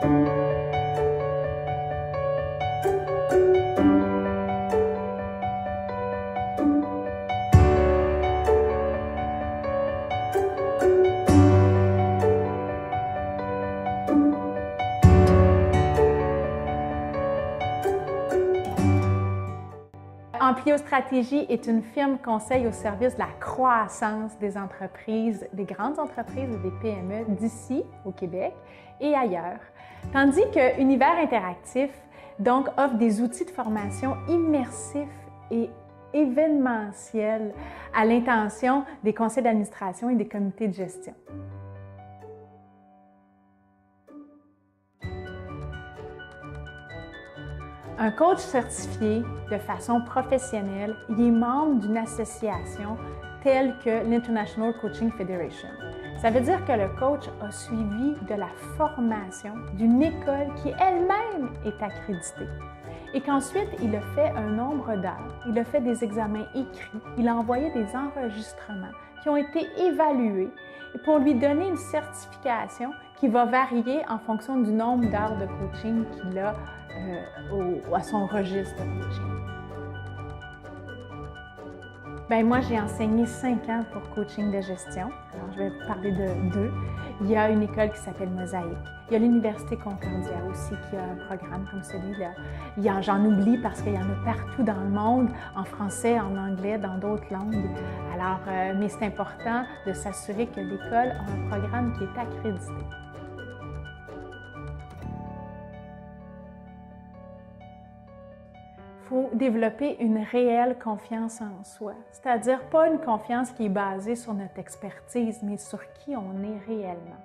Amplio Stratégie est une firme conseil au service de la croissance des entreprises, des grandes entreprises et des PME d'ici, au Québec et ailleurs. Tandis que Univers Interactif donc, offre des outils de formation immersifs et événementiels à l'intention des conseils d'administration et des comités de gestion. Un coach certifié de façon professionnelle, il est membre d'une association telle que l'International Coaching Federation. Ça veut dire que le coach a suivi de la formation d'une école qui elle-même est accréditée et qu'ensuite il a fait un nombre d'heures, il a fait des examens écrits, il a envoyé des enregistrements qui ont été évalués pour lui donner une certification qui va varier en fonction du nombre d'heures de coaching qu'il a à son registre de coaching. Bien, moi, j'ai enseigné 5 ans pour coaching de gestion. Alors, je vais vous parler de 2. Il y a une école qui s'appelle Mosaïque. Il y a l'Université Concordia aussi qui a un programme comme celui-là. J'en oublie parce qu'il y en a partout dans le monde, en français, en anglais, dans d'autres langues. Alors, mais c'est important de s'assurer que l'école a un programme qui est accrédité. Il faut développer une réelle confiance en soi, c'est-à-dire pas une confiance qui est basée sur notre expertise, mais sur qui on est réellement.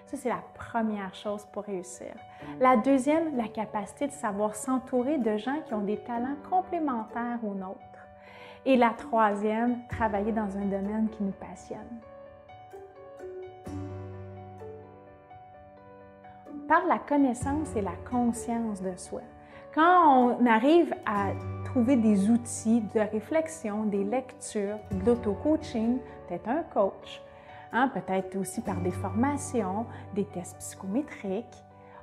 Ça, c'est la première chose pour réussir. La deuxième, la capacité de savoir s'entourer de gens qui ont des talents complémentaires aux nôtres. Et la troisième, travailler dans un domaine qui nous passionne. Par la connaissance et la conscience de soi. Quand on arrive à trouver des outils de réflexion, des lectures, de l'auto-coaching, peut-être un coach, peut-être aussi par des formations, des tests psychométriques,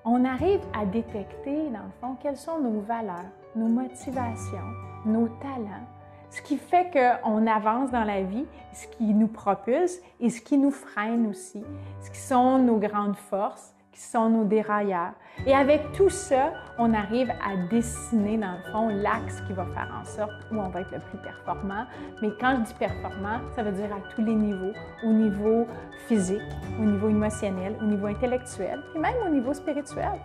on arrive à détecter, dans le fond, quelles sont nos valeurs, nos motivations, nos talents, ce qui fait qu'on avance dans la vie, ce qui nous propulse et ce qui nous freine aussi, ce qui sont nos grandes forces, qui sont nos dérailleurs. Et avec tout ça, on arrive à dessiner, dans le fond, l'axe qui va faire en sorte où on va être le plus performant. Mais quand je dis performant, ça veut dire à tous les niveaux, au niveau physique, au niveau émotionnel, au niveau intellectuel, puis même au niveau spirituel.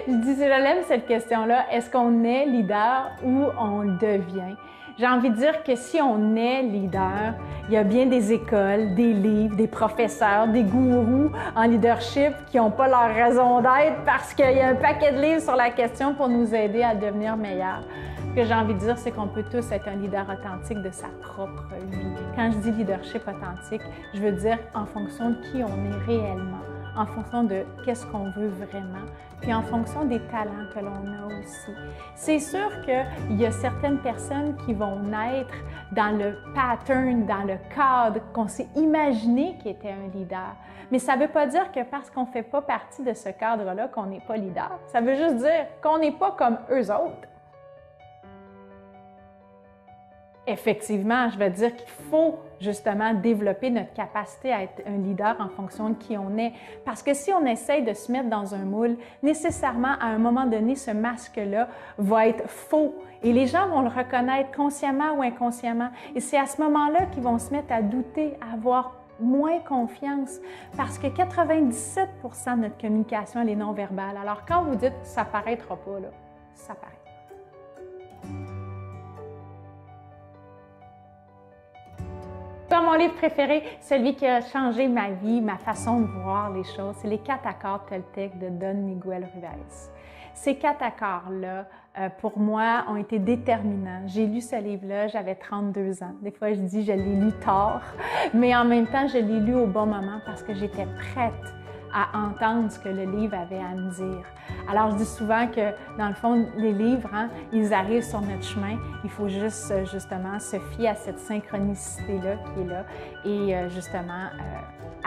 Je l'aime cette question-là, est-ce qu'on est leader ou on le devient? J'ai envie de dire que si on est leader, il y a bien des écoles, des livres, des professeurs, des gourous en leadership qui n'ont pas leur raison d'être parce qu'il y a un paquet de livres sur la question pour nous aider à devenir meilleurs. Ce que j'ai envie de dire, c'est qu'on peut tous être un leader authentique de sa propre vie. Quand je dis leadership authentique, je veux dire en fonction de qui on est réellement, en fonction de qu'est-ce qu'on veut vraiment, puis en fonction des talents que l'on a aussi. C'est sûr qu'il y a certaines personnes qui vont naître dans le pattern, dans le cadre qu'on s'est imaginé qui était un leader. Mais ça ne veut pas dire que parce qu'on ne fait pas partie de ce cadre-là qu'on n'est pas leader. Ça veut juste dire qu'on n'est pas comme eux autres. Effectivement, je veux dire qu'il faut justement développer notre capacité à être un leader en fonction de qui on est. Parce que si on essaye de se mettre dans un moule, nécessairement, à un moment donné, ce masque-là va être faux. Et les gens vont le reconnaître consciemment ou inconsciemment. Et c'est à ce moment-là qu'ils vont se mettre à douter, à avoir moins confiance. Parce que 97% de notre communication, elle est non-verbale. Alors quand vous dites « ça paraîtra pas », là, ça paraît. Mon livre préféré, celui qui a changé ma vie, ma façon de voir les choses, c'est Les 4 accords Toltec de Don Miguel Ruiz. Ces 4 accords-là, pour moi, ont été déterminants. J'ai lu ce livre-là, j'avais 32 ans. Des fois, je dis je l'ai lu tard, mais en même temps, je l'ai lu au bon moment parce que j'étais prête à entendre ce que le livre avait à me dire. Alors, je dis souvent que, dans le fond, les livres, ils arrivent sur notre chemin. Il faut juste, justement, se fier à cette synchronicité-là qui est là et, justement,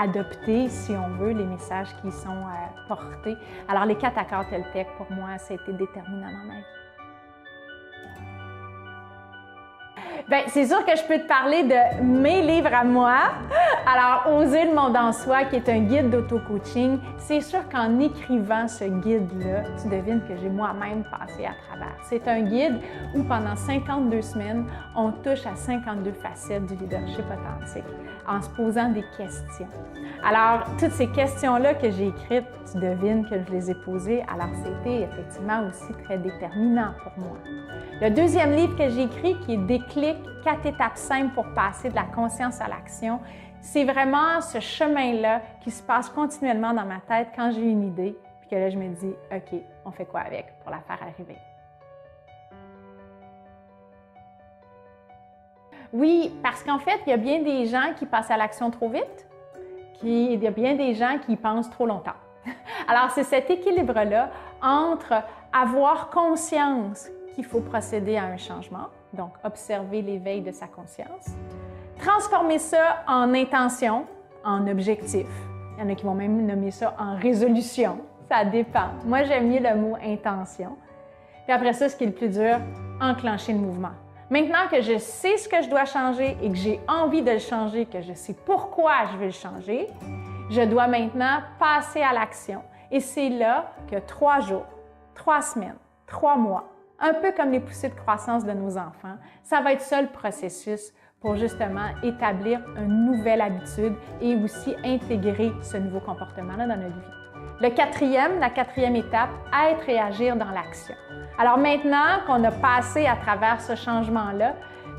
adopter, si on veut, les messages qui sont portés. Alors, les 4 accords Toltec, pour moi, ça a été déterminant dans ma vie. Bien, c'est sûr que je peux te parler de mes livres à moi. Alors, Oser le monde en soi, qui est un guide d'auto-coaching, c'est sûr qu'en écrivant ce guide-là, tu devines que j'ai moi-même passé à travers. C'est un guide où pendant 52 semaines, on touche à 52 facettes du leadership authentique en se posant des questions. Alors, toutes ces questions-là que j'ai écrites, tu devines que je les ai posées. Alors, c'était effectivement aussi très déterminant pour moi. Le deuxième livre que j'ai écrit, qui est Déclic, 4 étapes simples pour passer de la conscience à l'action, c'est vraiment ce chemin-là qui se passe continuellement dans ma tête quand j'ai une idée, puis que là, je me dis, OK, on fait quoi avec pour la faire arriver? Oui, parce qu'en fait, il y a bien des gens qui passent à l'action trop vite, il y a bien des gens qui y pensent trop longtemps. Alors, c'est cet équilibre-là entre avoir conscience qu'il faut procéder à un changement, donc observer l'éveil de sa conscience, transformer ça en intention, en objectif. Il y en a qui vont même nommer ça en résolution. Ça dépend. Moi, j'aime mieux le mot intention. Puis après ça, ce qui est le plus dur, enclencher le mouvement. Maintenant que je sais ce que je dois changer et que j'ai envie de le changer, que je sais pourquoi je veux le changer, je dois maintenant passer à l'action. Et c'est là que 3 jours, 3 semaines, 3 mois, un peu comme les poussées de croissance de nos enfants, ça va être ça le processus pour justement établir une nouvelle habitude et aussi intégrer ce nouveau comportement-là dans notre vie. La quatrième étape, être et agir dans l'action. Alors maintenant qu'on a passé à travers ce changement-là,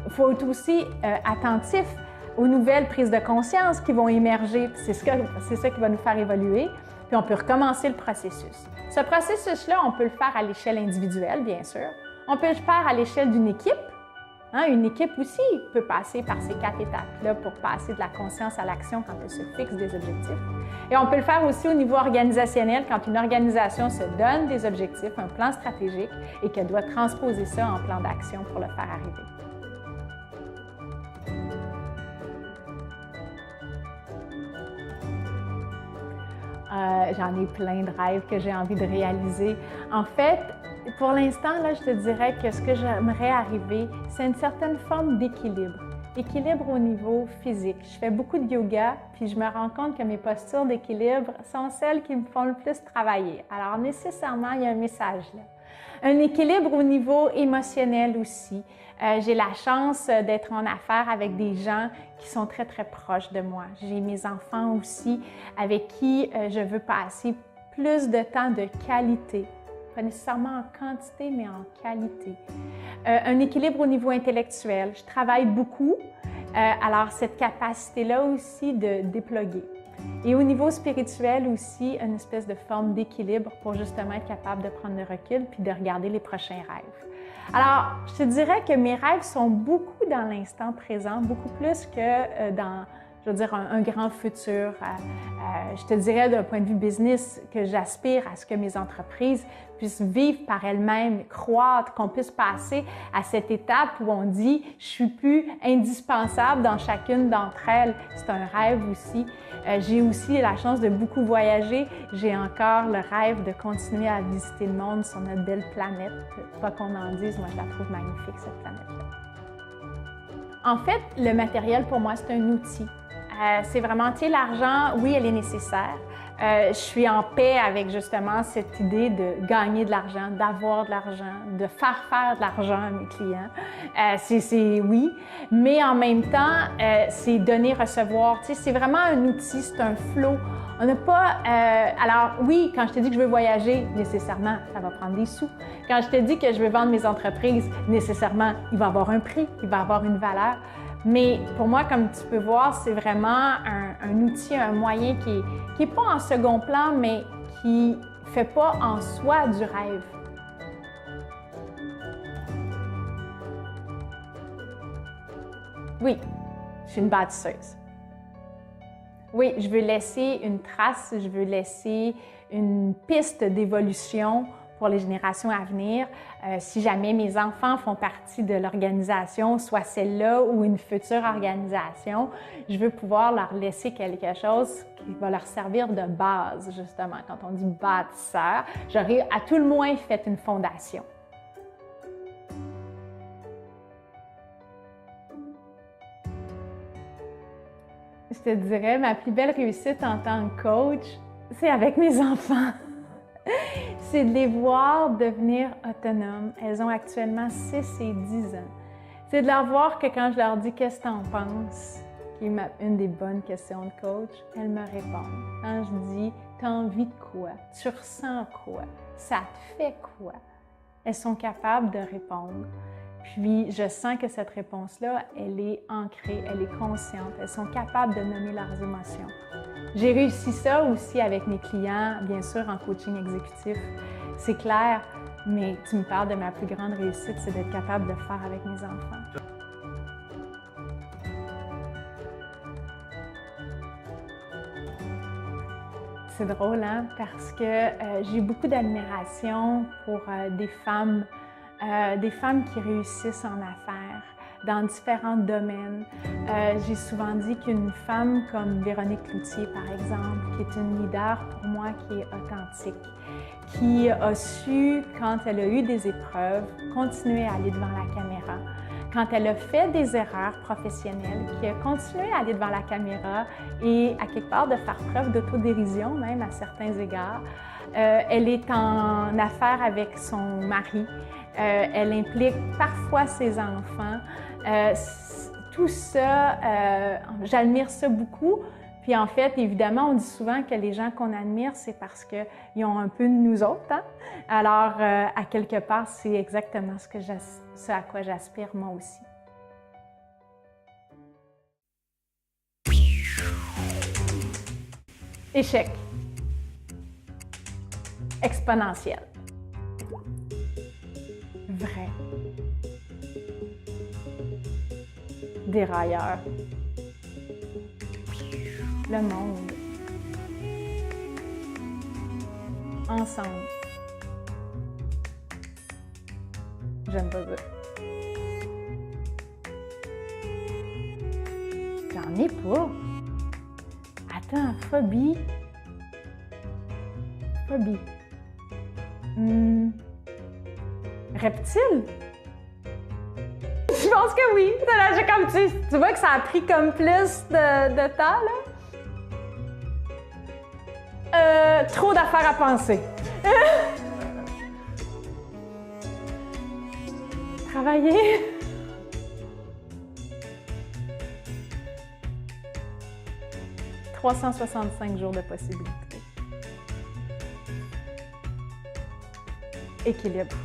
il faut être aussi attentif aux nouvelles prises de conscience qui vont émerger. C'est ça qui va nous faire évoluer. Puis on peut recommencer le processus. Ce processus-là, on peut le faire à l'échelle individuelle, bien sûr. On peut le faire à l'échelle d'une équipe. Une équipe aussi peut passer par ces 4 étapes-là pour passer de la conscience à l'action quand elle se fixe des objectifs. Et on peut le faire aussi au niveau organisationnel quand une organisation se donne des objectifs, un plan stratégique et qu'elle doit transposer ça en plan d'action pour le faire arriver. J'en ai plein de rêves que j'ai envie de réaliser. En fait, pour l'instant, là, je te dirais que ce que j'aimerais arriver, c'est une certaine forme d'équilibre. Équilibre au niveau physique. Je fais beaucoup de yoga, puis je me rends compte que mes postures d'équilibre sont celles qui me font le plus travailler. Alors, nécessairement, il y a un message là. Un équilibre au niveau émotionnel aussi. J'ai la chance d'être en affaires avec des gens qui sont très, très proches de moi. J'ai mes enfants aussi avec qui je veux passer plus de temps de qualité. Pas nécessairement en quantité, mais en qualité. Un équilibre au niveau intellectuel. Je travaille beaucoup, alors cette capacité-là aussi de déploguer. Et au niveau spirituel aussi, une espèce de forme d'équilibre pour justement être capable de prendre le recul puis de regarder les prochains rêves. Alors, je te dirais que mes rêves sont beaucoup dans l'instant présent, beaucoup plus que dans, je veux dire, un grand futur. Je te dirais d'un point de vue business que j'aspire à ce que mes entreprises puissent vivre par elles-mêmes, croître, qu'on puisse passer à cette étape où on dit « je suis plus indispensable dans chacune d'entre elles ». C'est un rêve aussi. J'ai aussi la chance de beaucoup voyager. J'ai encore le rêve de continuer à visiter le monde sur notre belle planète. Pas qu'on en dise, moi je la trouve magnifique cette planète-là. En fait, le matériel pour moi c'est un outil. C'est vraiment, tu sais, l'argent, oui, elle est nécessaire. Je suis en paix avec justement cette idée de gagner de l'argent, d'avoir de l'argent, de faire de l'argent à mes clients. Oui, mais en même temps, c'est donner, recevoir. Tu sais, c'est vraiment un outil, c'est un flow. On n'a pas... alors oui, quand je te dis que je veux voyager, nécessairement, ça va prendre des sous. Quand je te dis que je veux vendre mes entreprises, nécessairement, il va avoir un prix, il va avoir une valeur. Mais pour moi, comme tu peux voir, c'est vraiment un outil, un moyen qui est pas en second plan, mais qui ne fait pas en soi du rêve. Oui, je suis une bâtisseuse. Oui, je veux laisser une trace, je veux laisser une piste d'évolution pour les générations à venir. Si jamais mes enfants font partie de l'organisation, soit celle-là ou une future organisation, je veux pouvoir leur laisser quelque chose qui va leur servir de base, justement. Quand on dit bâtisseur, j'aurais à tout le moins fait une fondation. Je te dirais, ma plus belle réussite en tant que coach, c'est avec mes enfants. C'est de les voir devenir autonomes. Elles ont actuellement 6 et 10 ans. C'est de leur voir que quand je leur dis « Qu'est-ce que tu en penses? » qui est une des bonnes questions de coach, elles me répondent. Quand je dis « Tu as envie de quoi? Tu ressens quoi? Ça te fait quoi? » Elles sont capables de répondre. Puis, je sens que cette réponse-là, elle est ancrée, elle est consciente. Elles sont capables de nommer leurs émotions. J'ai réussi ça aussi avec mes clients, bien sûr, en coaching exécutif. C'est clair, mais tu me parles de ma plus grande réussite, c'est d'être capable de le faire avec mes enfants. C'est drôle, hein? Parce que j'ai beaucoup d'admiration pour des femmes qui réussissent en affaires, dans différents domaines. J'ai souvent dit qu'une femme comme Véronique Cloutier, par exemple, qui est une leader pour moi qui est authentique, qui a su, quand elle a eu des épreuves, continuer à aller devant la caméra. Quand elle a fait des erreurs professionnelles, qui a continué à aller devant la caméra et à quelque part de faire preuve d'autodérision, même à certains égards. Elle est en affaires avec son mari. Elle implique parfois ses enfants. Tout ça, j'admire ça beaucoup. Puis en fait, évidemment, on dit souvent que les gens qu'on admire, c'est parce qu'ils ont un peu de nous autres. Hein? Alors, à quelque part, c'est exactement ce à quoi j'aspire moi aussi. Échec. Exponentiel. Vrai. Dérailleur. Le monde. Ensemble. J'aime pas ça. J'en ai pas. Attends, phobie. Phobie. Reptile? Je pense que oui. Comme tu vois que ça a pris comme plus de temps, là. Trop d'affaires à penser. Travailler. « 365 jours de possibilités. Équilibre.